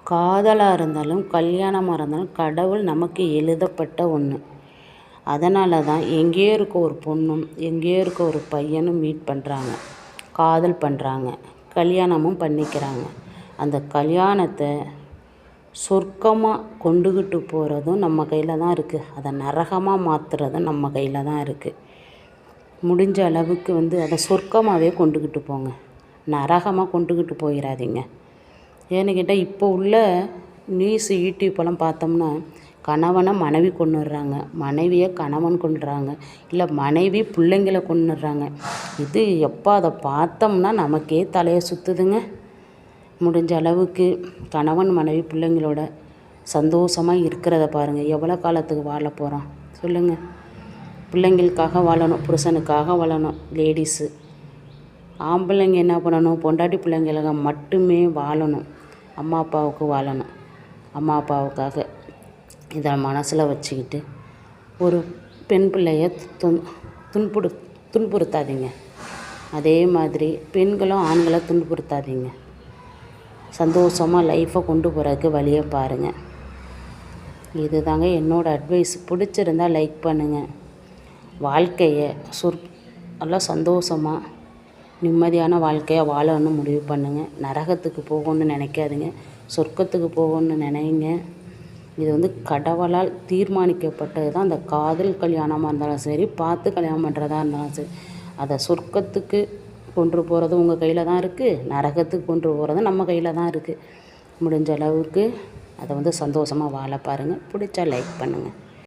காதலாக இருந்தாலும் கல்யாணமாக இருந்தாலும் கடவுள் நமக்கு எழுதப்பட்ட ஒன்று. அதனால தான் எங்கேயோ இருக்க ஒரு பொண்ணும் எங்கேயோ இருக்க ஒரு பையனும் மீட் பண்ணுறாங்க, காதல் பண்ணுறாங்க, கல்யாணமும் பண்ணிக்கிறாங்க. அந்த கல்யாணத்தை சொர்க்கமாக கொண்டுக்கிட்டு போகிறதும் நம்ம கையில் தான் இருக்குது. அதை நரகமாக மாற்றுறதும் நம்ம கையில் தான் இருக்குது. முடிஞ்ச அளவுக்கு அதை சொர்க்கமாகவே கொண்டுக்கிட்டு போங்க, நரகமாக கொண்டுக்கிட்டு போயிடாதீங்க. ஏன்னு கேட்டால் இப்போ உள்ள நியூஸ் யூடியூப்பெல்லாம் பார்த்தோம்னா கணவனை மனைவி கொன்னுடுறாங்க, மனைவியை கணவன் கொன்னுடுறாங்க, இல்லை மனைவி பிள்ளைங்கள கொன்னுடுறாங்க. இது எப்போ அதை பார்த்தோம்னா நமக்கே தலையை சுற்றுதுங்க. முடிஞ்ச அளவுக்கு கணவன் மனைவி பிள்ளைங்களோட சந்தோஷமாக இருக்கிறத பாருங்கள். எவ்வளோ காலத்துக்கு வாழ போகிறோம் சொல்லுங்கள்? பிள்ளைங்களுக்காக வாழணும், புருஷனுக்காக வாழணும் லேடிஸு. ஆம்பளைங்க என்ன பண்ணணும்? பொண்டாட்டி பிள்ளைங்களுக்காக மட்டுமே வாழணும், அம்மா அப்பாவுக்கு வாழணும். அம்மா அப்பாவுக்காக இதை மனசில் வச்சுக்கிட்டு ஒரு பெண் பிள்ளைய துன்புறுத்தாதீங்க. அதே மாதிரி பெண்களும் ஆண்களை துன்புறுத்தாதீங்க. சந்தோஷமாக லைஃப்பை கொண்டு போகிறதுக்கு வழியை பாருங்கள். இது தாங்க என்னோடய அட்வைஸ். பிடிச்சிருந்தால் லைக் பண்ணுங்கள். வாழ்க்கையை நல்லா சந்தோஷமாக நிம்மதியான வாழ்க்கையாக வாழணும்னு முடிவு பண்ணுங்கள். நரகத்துக்கு போகணுன்னு நினைக்காதீங்க, சொர்க்கத்துக்கு போகணுன்னு நினைங்க. இது கடவுளால் தீர்மானிக்கப்பட்டது தான். அந்த காதல் கல்யாணமாக இருந்தாலும் சரி, பார்த்து கல்யாணம் பண்ணுறதா இருந்தாலும் சரி, அதை சொர்க்கத்துக்கு கொண்டு போகிறது உங்கள் கையில் தான் இருக்குது, நரகத்துக்கு கொண்டு போகிறது நம்ம கையில் தான் இருக்குது. முடிஞ்ச அளவுக்கு அதை சந்தோஷமாக வாழ பாருங்கள். பிடிச்சா லைக் பண்ணுங்கள்.